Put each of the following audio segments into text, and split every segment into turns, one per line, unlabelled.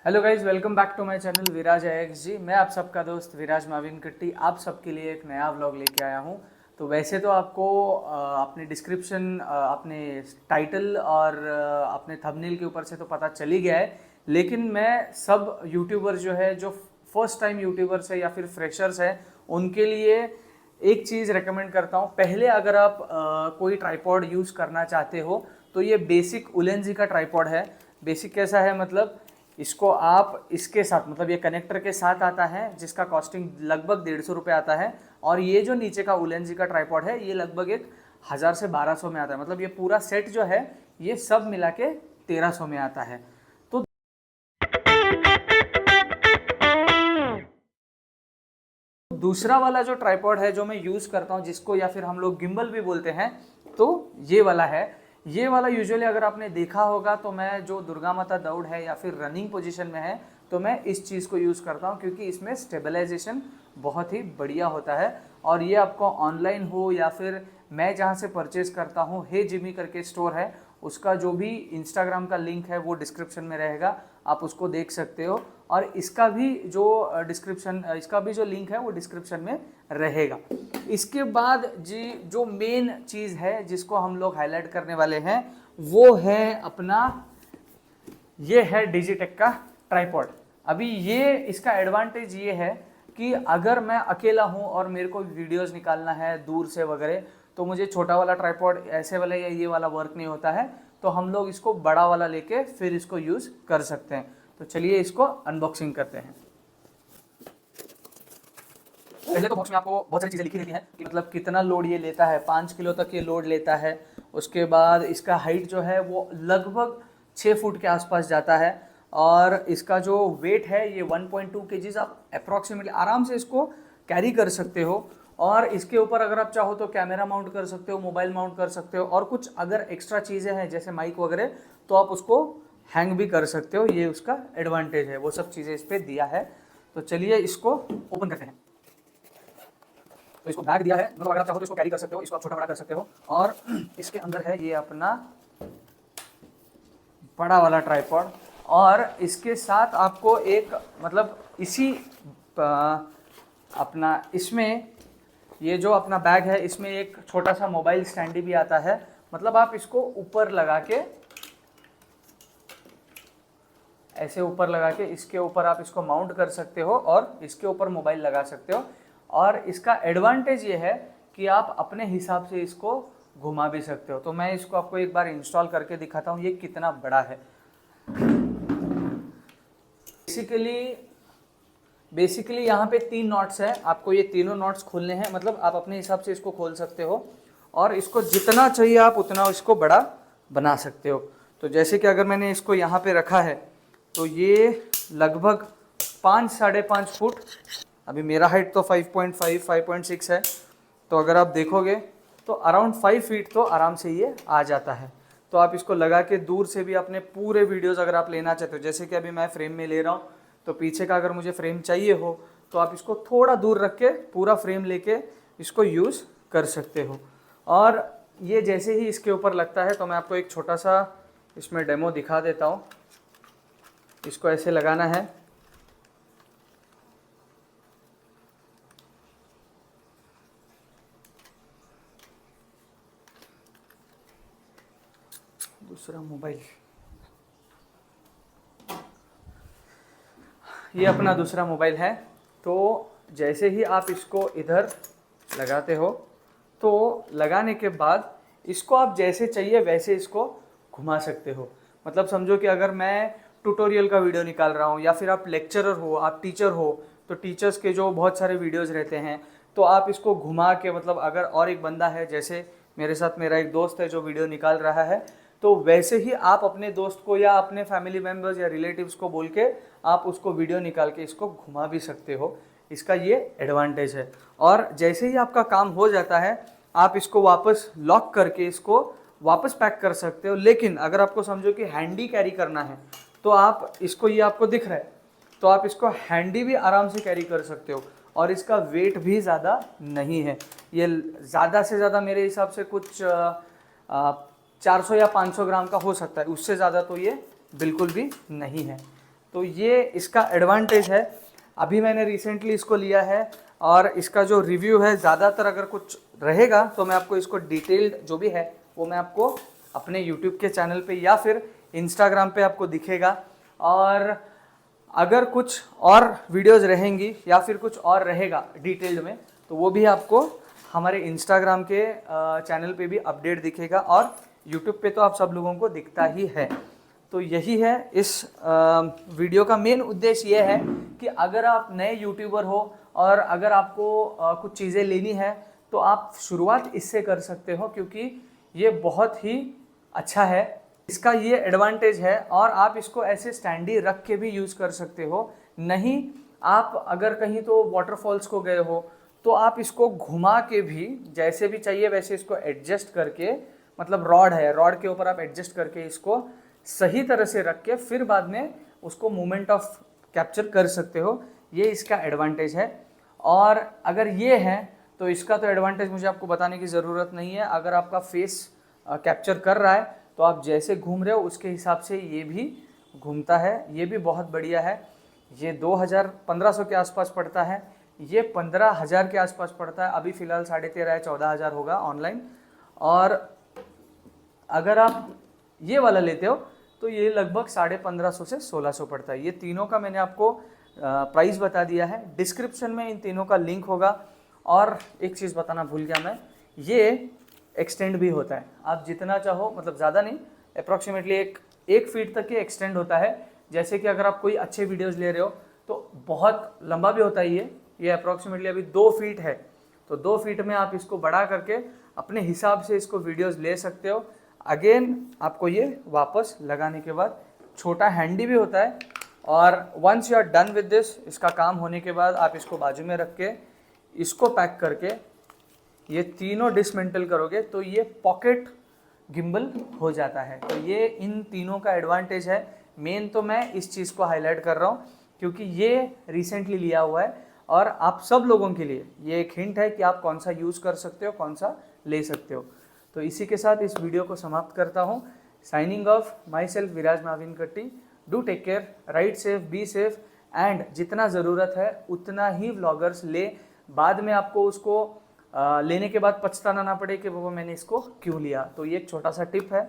Hello guys, welcome back to my channel Viraj X G. मैं आप सबका दोस्त विराज माविन कट्टी आप सबके लिए एक नया व्लॉग लेके आया हूँ। तो वैसे तो आपको अपने डिस्क्रिप्शन, अपने टाइटल और अपने थंबनेल के ऊपर से तो पता चल ही गया है, लेकिन मैं सब यूट्यूबर जो है, जो फर्स्ट टाइम यूट्यूबर्स है या फिर फ्रेशर्स है, उनके लिए एक चीज़ रेकमेंड करता हूँ। पहले अगर आप कोई ट्राइपॉड यूज़ करना चाहते हो तो ये बेसिक उलेंजी का ट्राइपॉड है। बेसिक कैसा है, मतलब इसको आप इसके साथ, मतलब ये कनेक्टर के साथ आता है, जिसका कॉस्टिंग लगभग 150 रुपये आता है। और ये जो नीचे का उलेंजी का ट्राइपॉड है, ये लगभग 1000 से 1200 में आता है। मतलब ये पूरा सेट जो है, ये सब मिला के 1300 में आता है। तो दूसरा वाला जो ट्राइपॉड है जो मैं यूज़ करता हूँ, जिसको या फिर हम लोग गिम्बल भी बोलते हैं, तो ये वाला है। ये वाला यूजुअली अगर आपने देखा होगा तो मैं जो दुर्गा माता दौड़ है या फिर रनिंग पोजीशन में है, तो मैं इस चीज़ को यूज़ करता हूँ, क्योंकि इसमें स्टेबलाइजेशन बहुत ही बढ़िया होता है। और ये आपको ऑनलाइन हो या फिर मैं जहाँ से परचेज़ करता हूँ, हे जिमी करके स्टोर है, उसका जो भी इंस्टाग्राम का लिंक है वो डिस्क्रिप्शन में रहेगा, आप उसको देख सकते हो। और इसका भी जो इसका भी जो लिंक है वो डिस्क्रिप्शन में रहेगा। इसके बाद जी जो मेन चीज़ है जिसको हम लोग हाईलाइट करने वाले हैं, वो है अपना, ये है डिजिटेक का ट्राइपॉड। अभी ये इसका एडवांटेज ये है कि अगर मैं अकेला हूँ और मेरे को वीडियोस निकालना है दूर से वगैरह, तो मुझे छोटा वाला ट्राइपॉड ऐसे वाला या ये वाला वर्क नहीं होता है, तो हम लोग इसको बड़ा वाला लेके फिर इसको यूज़ कर सकते हैं। तो चलिए इसको अनबॉक्सिंग करते हैं। पहले तो बॉक्स में आपको बहुत सारी चीज़ें लिखी रहती हैं कि मतलब कितना लोड ये लेता है। 5 किलो तक ये लोड लेता है। उसके बाद इसका हाइट जो है वो लगभग 6 फुट के आसपास जाता है। और इसका जो वेट है ये 1.2 kg आप अप्रॉक्सीमेटली आराम से इसको कैरी कर सकते हो। और इसके ऊपर अगर आप चाहो तो कैमरा माउंट कर सकते हो, मोबाइल माउंट कर सकते हो, और कुछ अगर एक्स्ट्रा चीज़ें हैं जैसे माइक वगैरह, तो आप उसको हैंग भी कर सकते हो। ये उसका एडवांटेज है, वो सब चीज़ें इस पर दिया है। तो चलिए इसको ओपन करते हैं। तो इसको बैग दिया है, मतलब अगर आप चाहो तो इसको कैरी कर सकते हो, इसको आप छोटा बड़ा कर सकते हो। और इसके अंदर है ये अपना बड़ा वाला ट्राइपॉड। और इसके साथ आपको एक, मतलब इसी अपना इसमें ये जो अपना बैग है, इसमें एक छोटा सा मोबाइल स्टैंडी भी आता है। मतलब आप इसको ऊपर लगा के, ऐसे ऊपर लगा के इसके ऊपर आप इसको माउंट कर सकते हो और इसके ऊपर मोबाइल लगा सकते हो। और इसका एडवांटेज ये है कि आप अपने हिसाब से इसको घुमा भी सकते हो। तो मैं इसको आपको एक बार इंस्टॉल करके दिखाता हूँ ये कितना बड़ा है। बेसिकली यहाँ पे 3 नॉट्स है, आपको ये तीनों नॉट्स खोलने हैं। मतलब आप अपने हिसाब से इसको खोल सकते हो और इसको जितना चाहिए आप उतना इसको बड़ा बना सकते हो। तो जैसे कि अगर मैंने इसको यहाँ पे रखा है तो ये लगभग 5-5.5 फुट, अभी मेरा हाइट तो 5.6 है, तो अगर आप देखोगे तो अराउंड 5 फीट तो आराम से ये आ जाता है। तो आप इसको लगा के दूर से भी अपने पूरे वीडियोस अगर आप लेना चाहते हो, जैसे कि अभी मैं फ्रेम में ले रहा हूँ, तो पीछे का अगर मुझे फ्रेम चाहिए हो तो आप इसको थोड़ा दूर रख के पूरा फ्रेम लेके इसको यूज़ कर सकते हो। और ये जैसे ही इसके ऊपर लगता है, तो मैं आपको एक छोटा सा इसमें डेमो दिखा देता हूँ। इसको ऐसे लगाना है, दूसरा मोबाइल, ये अपना दूसरा मोबाइल है। तो जैसे ही आप इसको इधर लगाते हो, तो लगाने के बाद इसको आप जैसे चाहिए वैसे इसको घुमा सकते हो। मतलब समझो कि अगर मैं ट्यूटोरियल का वीडियो निकाल रहा हूँ, या फिर आप लेक्चरर हो, आप टीचर हो, तो टीचर्स के जो बहुत सारे वीडियोस रहते हैं, तो आप इसको घुमा के, मतलब अगर और एक बंदा है, जैसे मेरे साथ मेरा एक दोस्त है जो वीडियो निकाल रहा है, तो वैसे ही आप अपने दोस्त को या अपने फैमिली मेम्बर्स या रिलेटिव्स को बोल के आप उसको वीडियो निकाल के इसको घुमा भी सकते हो। इसका ये एडवांटेज है। और जैसे ही आपका काम हो जाता है, आप इसको वापस लॉक करके इसको वापस पैक कर सकते हो। लेकिन अगर आपको समझो कि हैंडी कैरी करना है, तो आप इसको, ये आपको दिख रहा है, तो आप इसको हैंडी भी आराम से कैरी कर सकते हो। और इसका वेट भी ज़्यादा नहीं है, ये ज़्यादा से ज़्यादा मेरे हिसाब से कुछ 400 या 500 ग्राम का हो सकता है, उससे ज़्यादा तो ये बिल्कुल भी नहीं है। तो ये इसका एडवांटेज है। अभी मैंने रिसेंटली इसको लिया है और इसका जो रिव्यू है, ज़्यादातर अगर कुछ रहेगा तो मैं आपको इसको डिटेल्ड जो भी है वो मैं आपको अपने यूट्यूब के चैनल पे या फिर इंस्टाग्राम पे आपको दिखेगा। और अगर कुछ और वीडियोस रहेंगी या फिर कुछ और रहेगा डिटेल्ड में, तो वो भी आपको हमारे इंस्टाग्राम के चैनल पे भी अपडेट दिखेगा और यूट्यूब पे तो आप सब लोगों को दिखता ही है। तो यही है इस वीडियो का मेन उद्देश्य ये है कि अगर आप नए यूट्यूबर हो और अगर आपको कुछ चीज़ें लेनी है तो आप शुरुआत इससे कर सकते हो, क्योंकि ये बहुत ही अच्छा है। इसका ये एडवांटेज है और आप इसको ऐसे स्टैंडी रख के भी यूज़ कर सकते हो। नहीं, आप अगर कहीं तो वाटरफॉल्स को गए हो तो आप इसको घुमा के भी जैसे भी चाहिए वैसे इसको एडजस्ट करके, मतलब रॉड है, रॉड के ऊपर आप एडजस्ट करके इसको सही तरह से रख के फिर बाद में उसको मोमेंट ऑफ कैप्चर कर सकते हो। ये इसका एडवांटेज है। और अगर ये है तो इसका तो एडवांटेज मुझे आपको बताने की ज़रूरत नहीं है। अगर आपका फेस कैप्चर कर रहा है तो आप जैसे घूम रहे हो उसके हिसाब से ये भी घूमता है। ये भी बहुत बढ़िया है। ये 1500 के आसपास पड़ता है, ये 15,000 के आसपास पड़ता है। अभी फ़िलहाल 13,500 या 14,000 होगा ऑनलाइन। और अगर आप ये वाला लेते हो तो ये लगभग 1550 से 1600 पड़ता है। ये तीनों का मैंने आपको प्राइस बता दिया है। डिस्क्रिप्शन में इन तीनों का लिंक होगा। और एक चीज़ बताना भूल गया मैं, ये एक्सटेंड भी होता है। आप जितना चाहो, मतलब ज़्यादा नहीं, अप्रॉक्सीमेटली एक फीट तक ही एक्सटेंड होता है। जैसे कि अगर आप कोई अच्छे वीडियोस ले रहे हो तो बहुत लंबा भी होता है ये अप्रॉक्सीमेटली अभी 2 फीट है, तो 2 फीट में आप इसको बढ़ा करके अपने हिसाब से इसको वीडियोस ले सकते हो। अगेन आपको ये वापस लगाने के बाद छोटा हैंडी भी होता है। और once you are done with this, इसका काम होने के बाद आप इसको बाजू में रख के इसको पैक करके ये तीनों डिसमेंटल करोगे तो ये पॉकेट गिम्बल हो जाता है। तो ये इन तीनों का एडवांटेज है। मेन तो मैं इस चीज़ को हाईलाइट कर रहा हूँ क्योंकि ये रिसेंटली लिया हुआ है और आप सब लोगों के लिए ये एक हिंट है कि आप कौन सा यूज़ कर सकते हो, कौन सा ले सकते हो। तो इसी के साथ इस वीडियो को समाप्त करता हूँ। Signing off, myself Viraj Navin Katti. Do take care, ride safe, be safe and जितना ज़रूरत है उतना ही व्लॉगर्स ले। बाद में आपको उसको लेने के बाद पछताना ना पड़े कि वो मैंने इसको क्यों लिया। तो ये एक छोटा सा टिप है।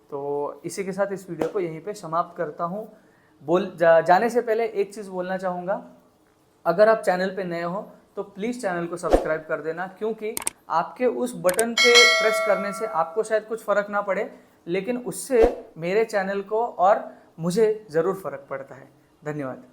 तो इसी के साथ इस वीडियो को यहीं पे समाप्त करता हूँ। जाने से पहले एक चीज़ बोलना चाहूँगा, अगर आप चैनल पे नए हो तो प्लीज़ चैनल को सब्सक्राइब कर देना, क्योंकि आपके उस बटन पे प्रेस करने से आपको शायद कुछ फ़र्क ना पड़े, लेकिन उससे मेरे चैनल को और मुझे ज़रूर फ़र्क पड़ता है। धन्यवाद।